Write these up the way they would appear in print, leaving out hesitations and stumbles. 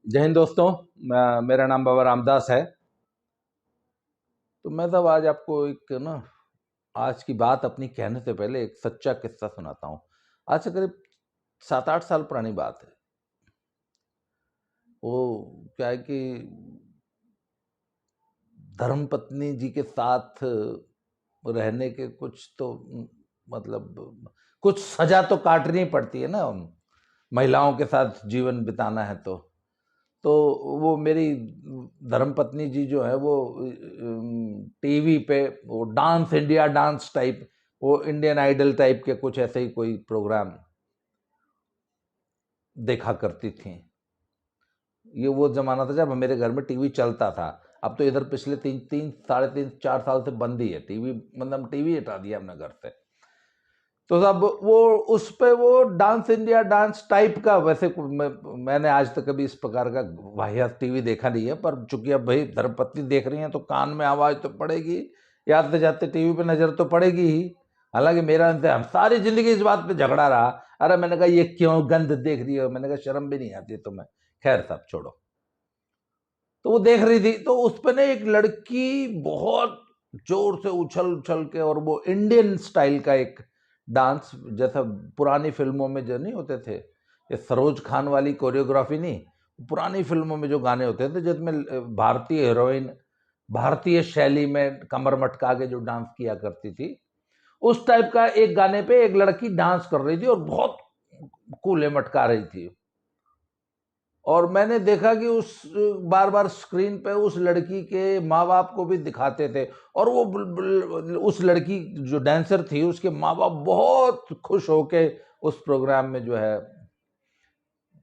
जय हिंद दोस्तों। मेरा नाम बाबा रामदास है। तो मैं आज आपको आज की बात अपनी कहने से पहले एक सच्चा किस्सा सुनाता हूँ। आज से करीब 7-8 साल पुरानी बात है। वो क्या है कि धर्मपत्नी जी के साथ रहने के कुछ तो मतलब कुछ सजा तो काटनी पड़ती है ना। महिलाओं के साथ जीवन बिताना है तो वो मेरी धर्मपत्नी जी जो है वो टीवी पे वो डांस इंडिया डांस टाइप, वो इंडियन आइडल टाइप के कुछ ऐसे ही कोई प्रोग्राम देखा करती थी। ये वो जमाना था जब मेरे घर में टीवी चलता था। अब तो इधर पिछले 3-3, 3, 4 साल से बंद ही है टीवी, मतलब टीवी हटा दिया हमने घर से। तो सब वो उस पे वो डांस इंडिया डांस टाइप का, वैसे मैंने आज तक कभी इस प्रकार का वाहियात टीवी देखा नहीं है, पर चूंकि अब भाई धर्मपत्नी देख रही हैं तो कान में आवाज तो पड़ेगी, आते जाते टीवी पे नजर तो पड़ेगी ही। हालांकि मेरा इनसे हम सारी जिंदगी इस बात पे झगड़ा रहा। अरे मैंने कहा ये क्यों गंद देख रही हो, मैंने कहा शर्म भी नहीं आती तुम्हें। खैर सब छोड़ो। तो वो देख रही थी तो उस पे ना एक लड़की बहुत जोर से उछल उछल के, और वो इंडियन स्टाइल का एक डांस, जैसा पुरानी फिल्मों में जो नहीं होते थे, ये सरोज खान वाली कोरियोग्राफी नहीं, पुरानी फिल्मों में जो गाने होते थे जिसमें भारतीय हीरोइन भारतीय शैली में कमर मटका के जो डांस किया करती थी, उस टाइप का एक गाने पे एक लड़की डांस कर रही थी और बहुत कूले मटका रही थी। और मैंने देखा कि उस बार बार स्क्रीन पे उस लड़की के माँ बाप को भी दिखाते थे, और वो उस लड़की जो डांसर थी उसके माँ बाप बहुत खुश होके उस प्रोग्राम में जो है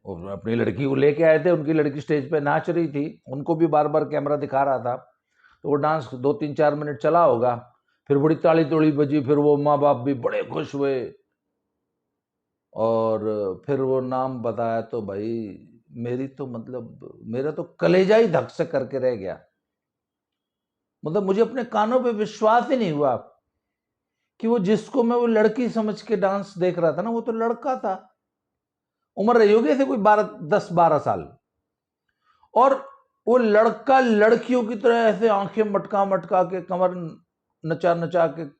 वो अपनी लड़की को लेके आए थे। उनकी लड़की स्टेज पे नाच रही थी, उनको भी बार बार कैमरा दिखा रहा था। तो वो डांस 2-3-4 मिनट चला होगा, फिर बड़ी ताली तोड़ी बजी, फिर वो माँ बाप भी बड़े खुश हुए, और फिर वो नाम बताया तो भाई मेरी तो मतलब मेरा तो कलेजा ही धक से करके रह गया। मतलब मुझे अपने कानों पे विश्वास ही नहीं हुआ कि वो जिसको मैं वो लड़की समझ के डांस देख रहा था ना, वो तो लड़का था। उम्र रही होगी ऐसे कोई 10-12 साल। और वो लड़का लड़कियों की तरह ऐसे आंखें मटका मटका के, कमर नचा नचा के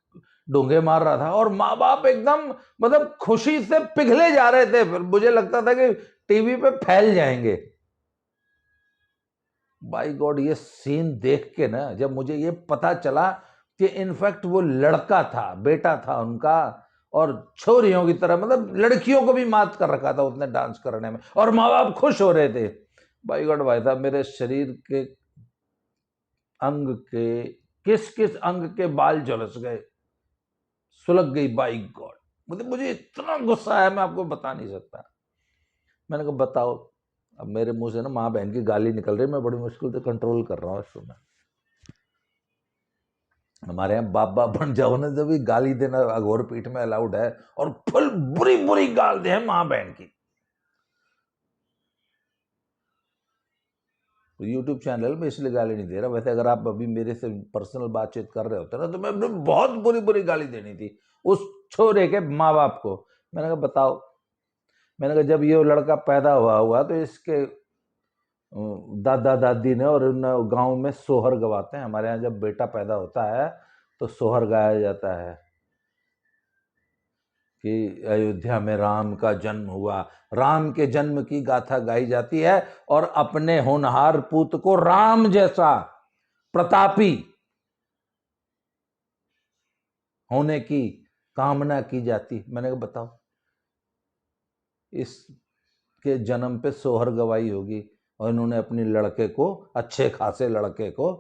डोंगे मार रहा था, और माँ बाप एकदम मतलब खुशी से पिघले जा रहे थे। फिर मुझे लगता था कि टीवी पे फैल जाएंगे। बाय गॉड, ये सीन देख के ना, जब मुझे ये पता चला कि इनफैक्ट वो लड़का था, बेटा था उनका, और छोरियों की तरह मतलब लड़कियों को भी मात कर रखा था उसने डांस करने में, और माँ बाप खुश हो रहे थे। बाय गॉड भाई साहब, मेरे शरीर के अंग के किस किस अंग के बाल झुलस गए, सुलग गई। बाई गॉड, मतलब मुझे इतना गुस्सा आया मैं आपको बता नहीं सकता। मैंने कहा बताओ। अब मेरे मुंह से ना माँ बहन की गाली निकल रही, मैं बड़ी मुश्किल से कंट्रोल कर रहा हूँ इसको मैं। हमारे यहाँ बाप बाप बन जाओ ना, जब भी गाली देना अघोर पीठ में अलाउड है, और फुल बुरी बुरी गाल दे माँ बहन की। तो यूट्यूब चैनल में इसलिए गाली नहीं दे रहा, वैसे अगर आप अभी मेरे से पर्सनल बातचीत कर रहे होते ना तो मैं बहुत बुरी बुरी गाली देनी थी उस छोरे के माँ बाप को। मैंने कहा बताओ। मैंने कहा जब ये लड़का पैदा हुआ तो इसके दादा दादी ने और उन गांव में सोहर गवाते हैं। हमारे यहाँ जब बेटा पैदा होता है तो सोहर गाया जाता है कि अयोध्या में राम का जन्म हुआ, राम के जन्म की गाथा गाई जाती है, और अपने होनहार पुत्र को राम जैसा प्रतापी होने की कामना की जाती। मैंने कहा बताओ, इसके जन्म पे सोहर गवाई होगी, और इन्होंने अपने लड़के को, अच्छे खासे लड़के को,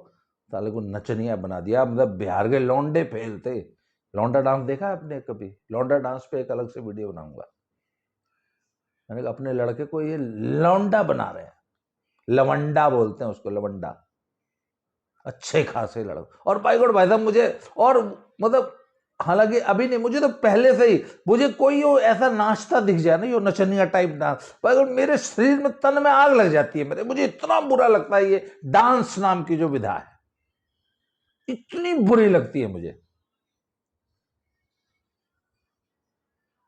साले को नचनिया बना दिया। मतलब बिहार के लौंडे फेल थे। लौंडा डांस देखा है आपने कभी? लौंडा डांस पे एक अलग से वीडियो बनाऊंगा। मैंने कहा अपने लड़के को ये लौंडा बना रहे हैं, लवंडा बोलते हैं उसको, लवंडा, अच्छे खासे लड़के। और भाई गॉड भाई साहब मुझे, और मतलब हालांकि अभी नहीं, मुझे तो पहले से ही, मुझे कोई वो ऐसा नाचता दिख जाए ना, यो नचनिया टाइप डांस, भाई गॉड मेरे शरीर में, तन में आग लग जाती है मेरे। मुझे इतना बुरा लगता है ये डांस नाम की जो विधा है, इतनी बुरी लगती है मुझे।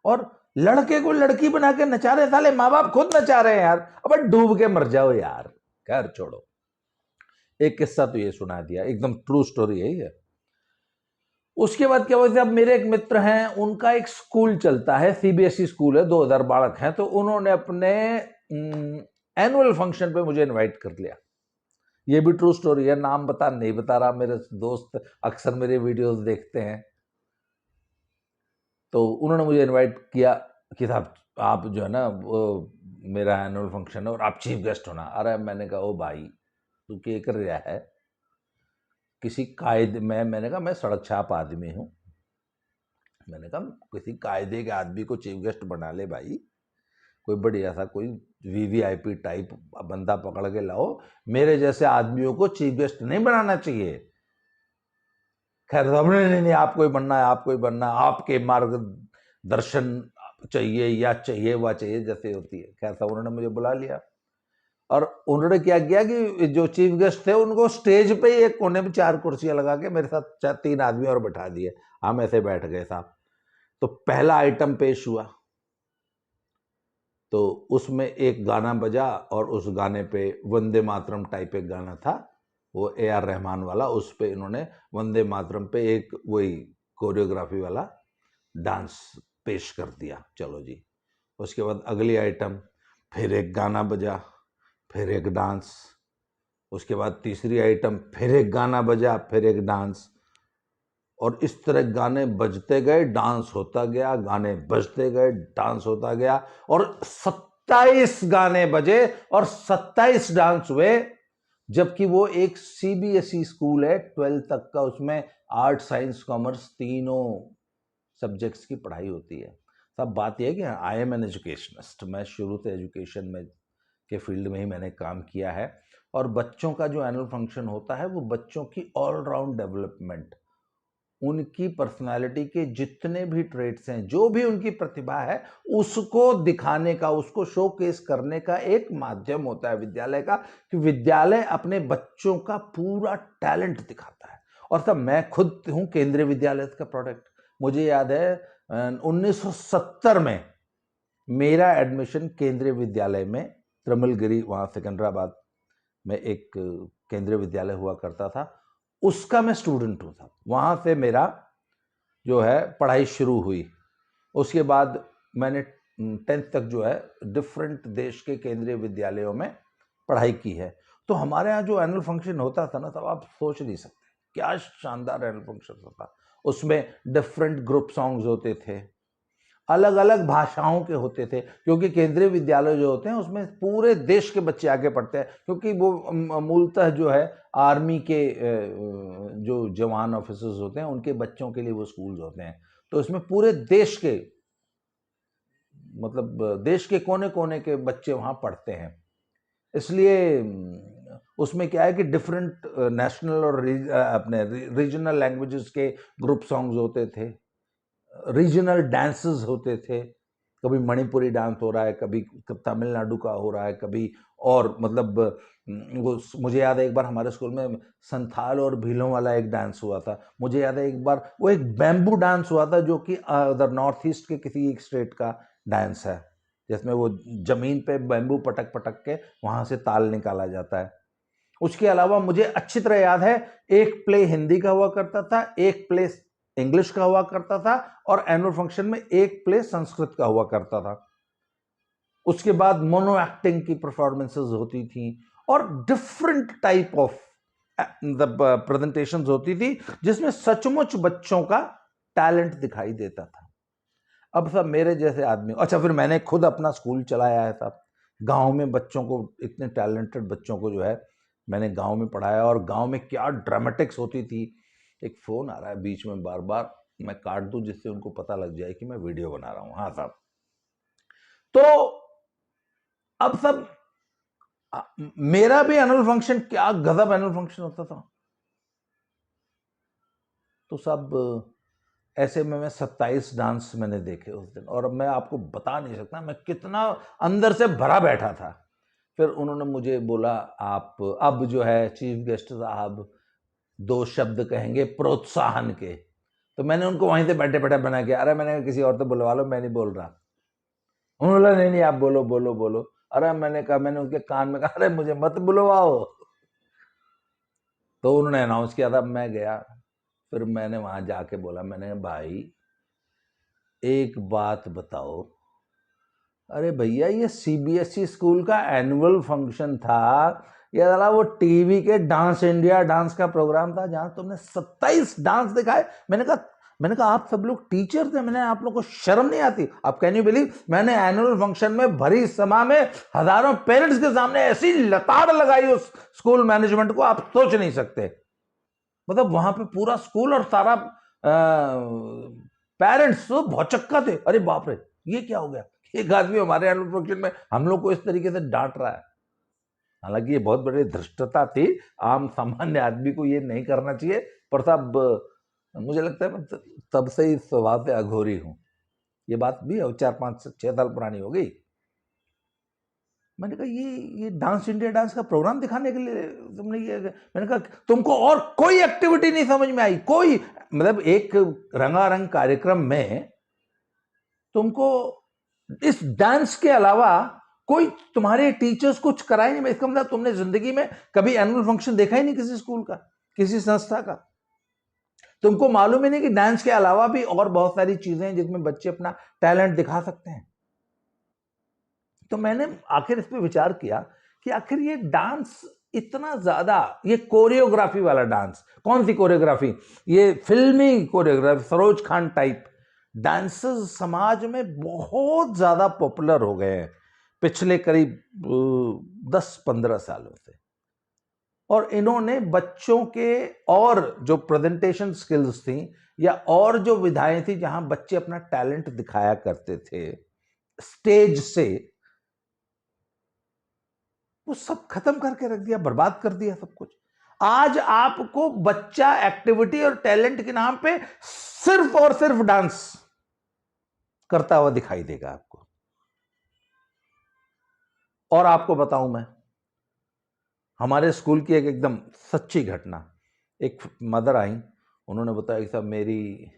और लड़के को लड़की बना के नचा रहे, साले माँ बाप खुद नचा रहे हैं यार, अब डूब के मर जाओ यार। खैर छोड़ो, एक किस्सा तो ये सुना दिया, एकदम ट्रू स्टोरी है ये। उसके बाद क्या हुआ, अब मेरे एक मित्र हैं, उनका एक स्कूल चलता है, सीबीएसई स्कूल है, 2000 बालक हैं, तो उन्होंने अपने एनुअल फंक्शन पे मुझे इनवाइट कर लिया। ये भी ट्रू स्टोरी है, नाम बता नहीं बता रहा, मेरे दोस्त अक्सर मेरे वीडियोस देखते हैं। तो उन्होंने मुझे इनवाइट किया कि साहब आप जो है ना, वो मेरा एनुअल फंक्शन है और आप चीफ गेस्ट होना। अरे मैंने कहा, ओ भाई तू क्या कर रहा है, किसी कायदे में, मैंने कहा मैं सड़क छाप आदमी हूँ, मैंने कहा किसी कायदे के आदमी को चीफ गेस्ट बना ले भाई, कोई बढ़िया सा कोई वीवीआईपी टाइप बंदा पकड़ के लाओ, मेरे जैसे आदमियों को चीफ गेस्ट नहीं बनाना चाहिए। खैर नहीं नहीं, आपको ही बनना है, आपको ही बनना है, आपके मार्गदर्शन चाहिए, या चाहिए वह चाहिए जैसे होती है। खैर साहब उन्होंने मुझे बुला लिया और उन्होंने क्या किया कि जो चीफ गेस्ट थे उनको स्टेज पे ही एक कोने में 4 कुर्सियां लगा के मेरे साथ 3 आदमी और बैठा दिए, हम ऐसे बैठ गए साहब। तो पहला आइटम पेश हुआ, तो उसमें एक गाना बजा और उस गाने पे वंदे मातरम टाइप एक गाना था, वो AR रहमान वाला, उस पे इन्होंने वंदे मातरम पे एक वही कोरियोग्राफी वाला डांस पेश कर दिया। चलो जी, उसके बाद अगली आइटम, फिर एक गाना बजा, फिर एक डांस, उसके बाद तीसरी आइटम, फिर एक गाना बजा, फिर एक डांस, और इस तरह गाने बजते गए, डांस होता गया, गाने बजते गए, डांस होता गया, और 27 गाने बजे और 27 डांस हुए। जबकि वो एक सीबीएसई स्कूल है 12 तक का, उसमें आर्ट साइंस कॉमर्स तीनों सब्जेक्ट्स की पढ़ाई होती है। सब बात यह है कि आई एम एन एजुकेशनिस्ट, मैं शुरू से एजुकेशन में के फील्ड में ही मैंने काम किया है, और बच्चों का जो एनुअल फंक्शन होता है वो बच्चों की ऑलराउंड डेवलपमेंट, उनकी पर्सनालिटी के जितने भी ट्रेड्स हैं, जो भी उनकी प्रतिभा है, उसको दिखाने का, उसको शोकेस करने का एक माध्यम होता है विद्यालय का, कि विद्यालय अपने बच्चों का पूरा टैलेंट दिखाता है। और सब मैं खुद हूं केंद्रीय विद्यालय का प्रोडक्ट। मुझे याद है 1970 में मेरा एडमिशन केंद्रीय विद्यालय में, त्रिमलगिरी वहाँ सिकंदराबाद में एक केंद्रीय विद्यालय हुआ करता था, उसका मैं स्टूडेंट हूँ साहब। वहाँ से मेरा जो है पढ़ाई शुरू हुई। उसके बाद मैंने 10th तक जो है डिफरेंट देश के केंद्रीय विद्यालयों में पढ़ाई की है। तो हमारे यहाँ जो एनुअल फंक्शन होता था ना, तब आप सोच नहीं सकते क्या शानदार एनुअल फंक्शन होता। उसमें डिफरेंट ग्रुप सॉन्ग्स होते थे, अलग अलग भाषाओं के होते थे, क्योंकि केंद्रीय विद्यालय जो होते हैं उसमें पूरे देश के बच्चे आगे पढ़ते हैं, क्योंकि वो मूलतः जो है आर्मी के जो जवान ऑफिसर्स होते हैं उनके बच्चों के लिए वो स्कूल्स होते हैं। तो इसमें पूरे देश के, मतलब देश के कोने कोने के बच्चे वहाँ पढ़ते हैं। इसलिए उसमें क्या है कि डिफरेंट नेशनल और अपने रीजनल लैंग्वेजेस के ग्रुप सॉन्ग्स होते थे, रीजनल डांसेस होते थे, कभी मणिपुरी डांस हो रहा है, कभी तमिलनाडु का हो रहा है, कभी और मतलब वो मुझे याद है एक बार हमारे स्कूल में संथाल और भीलों वाला एक डांस हुआ था। मुझे याद है एक बार वो एक बैम्बू डांस हुआ था, जो कि उधर नॉर्थ ईस्ट के किसी एक स्टेट का डांस है, जिसमें वो जमीन पे बैम्बू पटक पटक के वहाँ से ताल निकाला जाता है। उसके अलावा मुझे अच्छी तरह याद है एक प्ले हिंदी का हुआ करता था, एक प्ले इंग्लिश का हुआ करता था, और एनुअल फंक्शन में एक प्ले संस्कृत का हुआ करता था। उसके बाद मोनो एक्टिंग की परफॉर्मेंसेस होती थी, और डिफरेंट टाइप ऑफ प्रेजेंटेशंस होती थी, जिसमें सचमुच बच्चों का टैलेंट दिखाई देता था। अब सब मेरे जैसे आदमी, अच्छा फिर मैंने खुद अपना स्कूल चलाया है साहब, गांव में बच्चों को, इतने टैलेंटेड बच्चों को जो है मैंने गांव में पढ़ाया, और गांव में क्या ड्रामेटिक्स होती थी। एक फोन आ रहा है बीच में बार बार, मैं काट दूं जिससे उनको पता लग जाए कि मैं वीडियो बना रहा हूं। हाँ साहब, तो अब सब मेरा भी एनुअल फंक्शन, क्या गजब एनुअल फंक्शन होता था। तो सब ऐसे में मैं 27 डांस मैंने देखे उस दिन, और मैं आपको बता नहीं सकता मैं कितना अंदर से भरा बैठा था। फिर उन्होंने मुझे बोला, आप अब जो है चीफ गेस्ट साहब 2 शब्द कहेंगे प्रोत्साहन के। तो मैंने उनको वहीं से बैठे बैठे बना के, अरे मैंने किसी और से बुलवा लो, मैं नहीं बोल रहा। उन्होंने बोला नहीं नहीं आप बोलो बोलो बोलो। अरे मैंने कहा, मैंने उनके कान में कहा अरे मुझे मत बुलवाओ। तो उन्होंने अनाउंस किया था, मैं गया। फिर मैंने वहां जाके बोला, मैंने भाई एक बात बताओ। अरे भैया ये सीबीएसई स्कूल का एनुअल फंक्शन था, ये साला वो टीवी के डांस इंडिया डांस का प्रोग्राम था जहां तुमने 27 डांस दिखाए। मैंने कहा आप सब लोग टीचर थे, मैंने आप लोग को शर्म नहीं आती? आप कैन यू बिलीव, मैंने एनुअल फंक्शन में भरी सभा में हजारों पेरेंट्स के सामने ऐसी लताड़ लगाई उस स्कूल मैनेजमेंट को, आप सोच नहीं सकते। मतलब वहां पे पूरा स्कूल और सारा पेरेंट्स तो भौचक्का थे, अरे बाप रे ये क्या हो गया, एक आदमी हमारे एनुअल फंक्शन में हम लोग को इस तरीके से डांट रहा है। हालांकि ये बहुत बड़ी धृष्टता थी, आम सामान्य आदमी को ये नहीं करना चाहिए, पर साहब मुझे लगता है मैं तब से ही स्वभाव से अघोरी हूं। ये बात भी 4-5-6 साल पुरानी हो गई। मैंने कहा ये डांस इंडिया डांस का प्रोग्राम दिखाने के लिए तुमने ये, मैंने कहा तुमको और कोई एक्टिविटी नहीं समझ में आई? कोई मतलब एक रंगारंग कार्यक्रम में तुमको इस डांस के अलावा कोई तुम्हारे टीचर्स कुछ कराए नहीं? इसका मतलब तुमने जिंदगी में कभी एनुअल फंक्शन देखा ही नहीं किसी स्कूल का, किसी संस्था का। तुमको मालूम ही नहीं कि डांस के अलावा भी और बहुत सारी चीजें हैं जिसमें बच्चे अपना टैलेंट दिखा सकते हैं। तो मैंने आखिर इस पे विचार किया कि आखिर ये डांस इतना ज्यादा, ये कोरियोग्राफी वाला डांस, कौन सी कोरियोग्राफी, ये फिल्मी choreography, Saroj Khan type dances समाज में बहुत ज्यादा पॉपुलर हो गए हैं पिछले करीब 10-15 सालों से। और इन्होंने बच्चों के और जो प्रेजेंटेशन स्किल्स थी या और जो विधाएं थी जहां बच्चे अपना टैलेंट दिखाया करते थे स्टेज से, वो सब खत्म करके रख दिया, बर्बाद कर दिया सब कुछ। आज आपको बच्चा एक्टिविटी और टैलेंट के नाम पे सिर्फ और सिर्फ डांस करता हुआ दिखाई देगा आपको। और आपको बताऊं मैं, हमारे स्कूल की एक एकदम सच्ची घटना, एक मदर आई, उन्होंने बताया कि साहब मेरी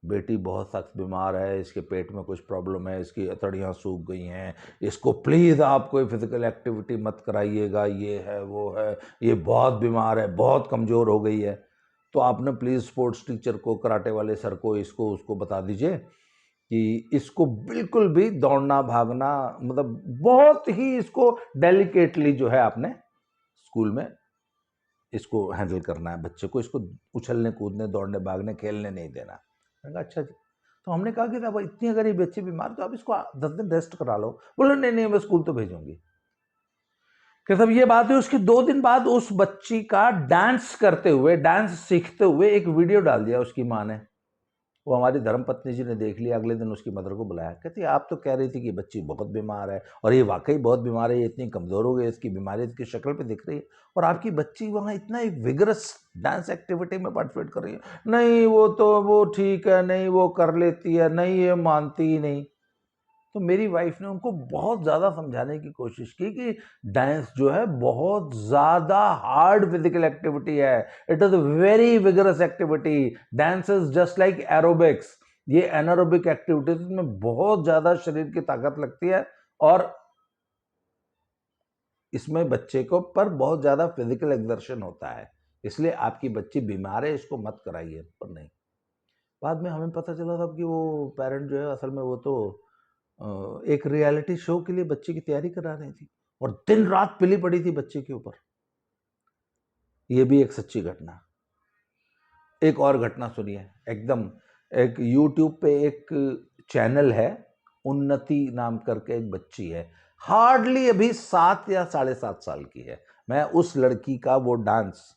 बेटी बहुत सख्त बीमार है, इसके पेट में कुछ प्रॉब्लम है, इसकी अतड़ियाँ सूख गई हैं, इसको प्लीज़ आप कोई फिजिकल एक्टिविटी मत कराइएगा, ये है वो है, ये बहुत बीमार है, बहुत कमज़ोर हो गई है। तो आपने प्लीज़ स्पोर्ट्स टीचर को, कराटे वाले सर को, इसको उसको बता दीजिए कि इसको बिल्कुल भी दौड़ना भागना, मतलब बहुत ही इसको डेलिकेटली जो है आपने स्कूल में इसको हैंडल करना है, बच्चे को इसको उछलने कूदने दौड़ने भागने खेलने नहीं देना। मैंने कहा अच्छा जी। तो हमने कहा कि अब इतनी अगर ये बच्चे बीमार तो आप इसको 10 दिन रेस्ट करा लो। बोले नहीं नहीं मैं स्कूल तो भेजूंगी। कि सब ये बात है, उसके 2 दिन बाद उस बच्ची का डांस करते हुए, डांस सीखते हुए एक वीडियो डाल दिया उसकी माँ ने। वो हमारी धर्मपत्नी जी ने देख लिया, अगले दिन उसकी मदर को बुलाया, कहती आप तो कह रही थी कि बच्ची बहुत बीमार है, और ये वाकई बहुत बीमार है, ये इतनी कमज़ोर हो गई, इसकी बीमारी इसकी शक्ल पे दिख रही है, और आपकी बच्ची वहाँ इतना एक विगरस डांस एक्टिविटी में पार्टिसिपेट कर रही है। नहीं वो तो वो ठीक है, नहीं वो कर लेती है, नहीं ये मानती ही नहीं। तो मेरी वाइफ ने उनको बहुत ज़्यादा समझाने की कोशिश की कि डांस जो है बहुत ज़्यादा हार्ड फिजिकल एक्टिविटी है, it is very vigorous activity, dance is just like aerobics. ये एनारोबिक एक्टिविटीज में बहुत ज़्यादा शरीर की ताकत लगती है, और इसमें बच्चे को पर बहुत ज़्यादा फिजिकल एक्सर्शन होता है, इसलिए आपकी बच्ची बीमार है, इसको मत कराइए। पर नहीं, बाद में हमें पता चला था कि वो पेरेंट जो है असल में वो तो एक रियलिटी शो के लिए बच्चे की तैयारी करा रही थी, और दिन रात पिली पड़ी थी बच्चे के ऊपर। ये भी एक सच्ची घटना। एक और घटना सुनिए, एकदम एक YouTube पे एक चैनल है, उन्नति नाम करके एक बच्ची है, हार्डली अभी 7 या 7.5 साल की है। मैं उस लड़की का वो डांस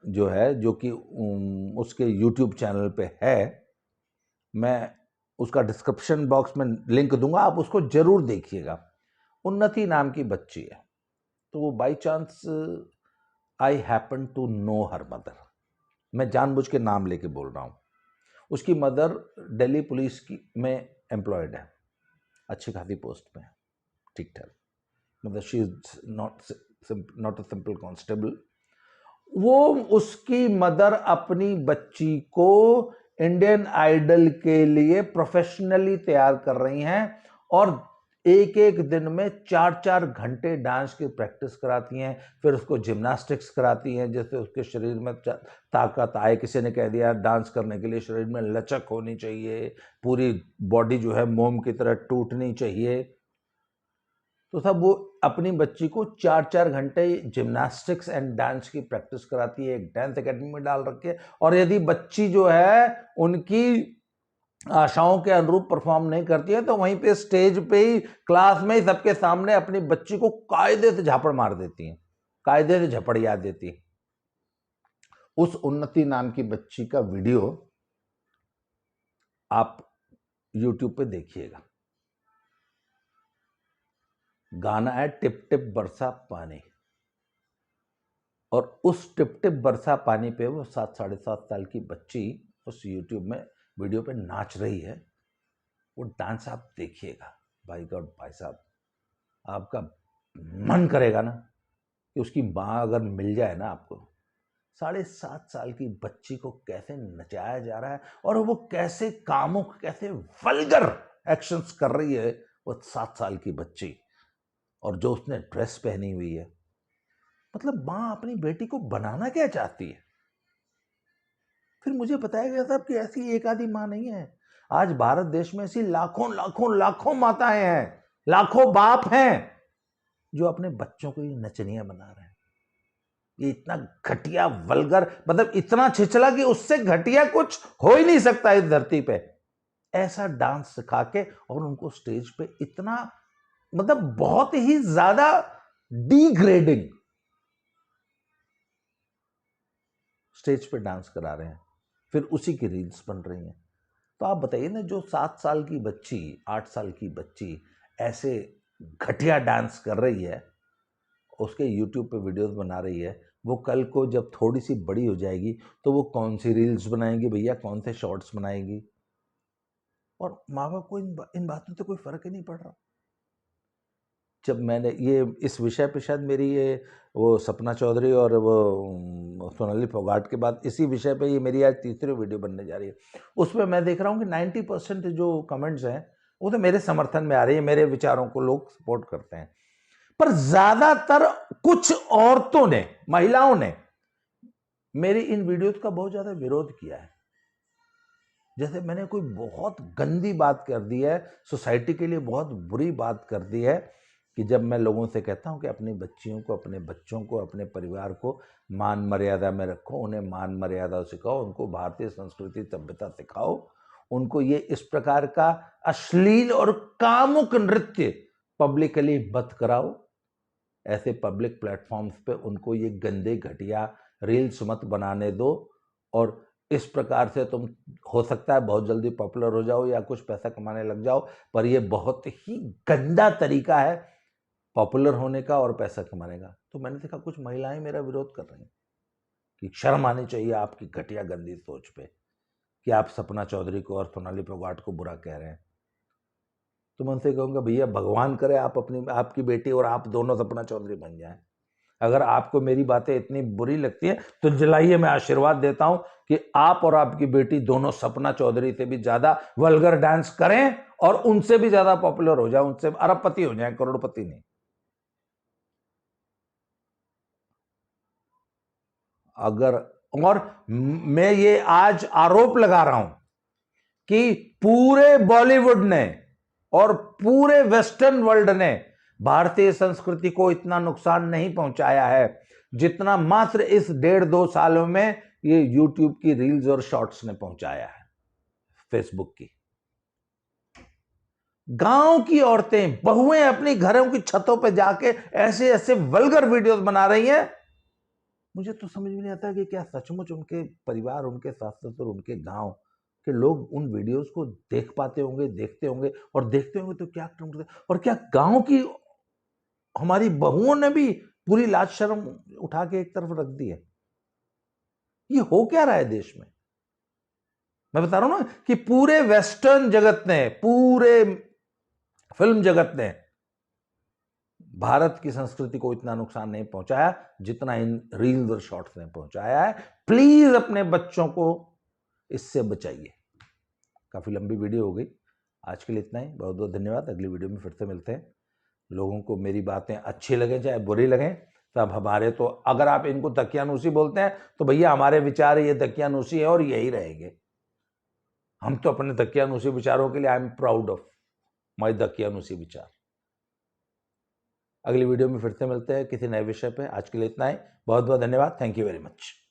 जो है, जो कि उसके YouTube चैनल पे है, मैं उसका डिस्क्रिप्शन बॉक्स में लिंक दूंगा, आप उसको जरूर देखिएगा। उन्नति नाम की बच्ची है। तो वो by chance I happen to know her mother, मैं जानबूझ के नाम लेके बोल रहा हूँ। उसकी मदर दिल्ली पुलिस की में एम्प्लॉयड है, अच्छी खासी पोस्ट में, ठीक ठाक, मतलब she is not a simple constable. वो उसकी मदर अपनी बच्ची को इंडियन आइडल के लिए प्रोफेशनली तैयार कर रही हैं, और एक एक दिन में 4-4 घंटे डांस की प्रैक्टिस कराती हैं, फिर उसको जिम्नास्टिक्स कराती हैं, जैसे उसके शरीर में ताकत आए। किसी ने कह दिया डांस करने के लिए शरीर में लचक होनी चाहिए, पूरी बॉडी जो है मोम की तरह टूटनी चाहिए। तो सब वो अपनी बच्ची को 4-4 घंटे जिम्नास्टिक्स एंड डांस की प्रैक्टिस कराती है, एक डांस एकेडमी में डाल रखी है। और यदि बच्ची जो है उनकी आशाओं के अनुरूप परफॉर्म नहीं करती है तो वहीं पे स्टेज पे ही, क्लास में ही, सबके सामने अपनी बच्ची को कायदे से झापड़ मार देती हैं, कायदे से झपड़िया देती है। उस उन्नति नाम की बच्ची का वीडियो आप YouTube पे देखिएगा। गाना है टिप टिप बरसा पानी, और उस टिप टिप बरसा पानी पे वो 7-7.5 साल की बच्ची उस YouTube में वीडियो पे नाच रही है। वो डांस आप देखिएगा, भाई गॉड भाई साहब, आपका मन करेगा ना कि उसकी माँ अगर मिल जाए ना आपको। 7.5 साल की बच्ची को कैसे नचाया जा रहा है, और वो कैसे कामुक, कैसे वल्गर एक्शंस कर रही है वो 7 साल की बच्ची। और जो उसने ड्रेस पहनी हुई है, मतलब माँ अपनी बेटी को बनाना क्या चाहती है। फिर मुझे बताया गया था कि ऐसी एक आधी माँ नहीं है, आज भारत देश में ऐसी लाखों लाखों लाखों माताएं हैं, लाखों बाप हैं जो अपने बच्चों को ये नचनिया बना रहे हैं। ये इतना घटिया वल्गर, मतलब इतना छिछला कि उससे घटिया कुछ हो ही नहीं सकता इस धरती पे। ऐसा डांस सिखा के और उनको स्टेज पे इतना, मतलब बहुत ही ज्यादा डिग्रेडिंग स्टेज पे डांस करा रहे हैं, फिर उसी की रील्स बन रही हैं। तो आप बताइए ना, जो 7 साल की बच्ची, 8 साल की बच्ची ऐसे घटिया डांस कर रही है, उसके YouTube पे वीडियोस बना रही है, वो कल को जब थोड़ी सी बड़ी हो जाएगी तो वो कौन सी रील्स बनाएगी भैया, कौन से शॉर्ट्स बनाएगी। और माँ बाप को इन बातों से कोई फर्क ही नहीं पड़ रहा। जब मैंने ये इस विषय पे, शायद मेरी ये वो सपना चौधरी और वो सोनाली फोगाट के बाद इसी विषय पे ये मेरी आज तीसरी वीडियो बनने जा रही है। उसमें मैं देख रहा हूँ कि 90% जो कमेंट्स हैं वो तो मेरे समर्थन में आ रही है, मेरे विचारों को लोग सपोर्ट करते हैं। पर ज्यादातर कुछ औरतों ने, महिलाओं ने मेरी इन वीडियोस का बहुत ज्यादा विरोध किया है। जैसे मैंने कोई बहुत गंदी बात कर दी है, सोसाइटी के लिए बहुत बुरी बात कर दी है, कि जब मैं लोगों से कहता हूं कि अपनी बच्चियों को, अपने बच्चों को, अपने परिवार को मान मर्यादा में रखो, उन्हें मान मर्यादा सिखाओ, उनको भारतीय संस्कृति सभ्यता सिखाओ, उनको ये इस प्रकार का अश्लील और कामुक नृत्य पब्लिकली मत कराओ, ऐसे पब्लिक प्लेटफॉर्म्स पे उनको ये गंदे घटिया रील्स मत बनाने दो, और इस प्रकार से तुम हो सकता है बहुत जल्दी पॉपुलर हो जाओ या कुछ पैसा कमाने लग जाओ, पर ये बहुत ही गंदा तरीका है पॉपुलर होने का और पैसा कमाने का। तो मैंने देखा कुछ महिलाएं मेरा विरोध कर रही हैं कि शर्म आनी चाहिए आपकी घटिया गंदी सोच पे, कि आप सपना चौधरी को और सोनाली फोगाट को बुरा कह रहे हैं। तो मैं उनसे कहूँगा भैया भगवान करे आपकी बेटी और आप दोनों सपना चौधरी बन जाएं। अगर आपको मेरी बातें इतनी बुरी लगती है तो जलाइए, मैं आशीर्वाद देता हूं कि आप और आपकी बेटी दोनों सपना चौधरी से भी ज्यादा वल्गर डांस करें और उनसे भी ज्यादा पॉपुलर हो जाए, उनसे अरबपति हो जाए, करोड़पति नहीं। अगर, और मैं ये आज आरोप लगा रहा हूं कि पूरे बॉलीवुड ने और पूरे वेस्टर्न वर्ल्ड ने भारतीय संस्कृति को इतना नुकसान नहीं पहुंचाया है जितना मात्र इस 1.5-2 सालों में ये यूट्यूब की रील्स और शॉर्ट्स ने पहुंचाया है, फेसबुक की। गांव की औरतें, बहुएं अपनी घरों की छतों पे जाके ऐसे ऐसे वल्गर वीडियोस बना रही हैं। मुझे तो समझ में नहीं आता कि क्या सचमुच उनके परिवार, उनके सास ससुर, उनके गांव के लोग उन वीडियोस को देख पाते होंगे, देखते होंगे, और देखते होंगे तो क्या, और क्या गांव की हमारी बहुओं ने भी पूरी लाज शर्म उठा के एक तरफ रख दी है। ये हो क्या रहा है देश में? मैं बता रहा हूं ना कि पूरे वेस्टर्न जगत ने, पूरे फिल्म जगत ने भारत की संस्कृति को इतना नुकसान नहीं पहुंचाया जितना इन रील्स और शॉर्ट्स ने पहुंचाया है। प्लीज अपने बच्चों को इससे बचाइए। काफी लंबी वीडियो हो गई, आज के लिए इतना ही, बहुत बहुत धन्यवाद। अगली वीडियो में फिर से मिलते हैं। लोगों को मेरी बातें अच्छी लगें चाहे बुरी लगें, सब हमारे, तो अगर आप इनको दकियानूसी बोलते हैं तो भैया हमारे विचार ये दकियानूसी है और यही रहेंगे। हम तो अपने दकियानूसी विचारों के लिए I am proud of my दकियानूसी विचार। अगली वीडियो में फिर से मिलते हैं किसी नए विषय पे। आज के लिए इतना ही, बहुत बहुत धन्यवाद। Thank you very much.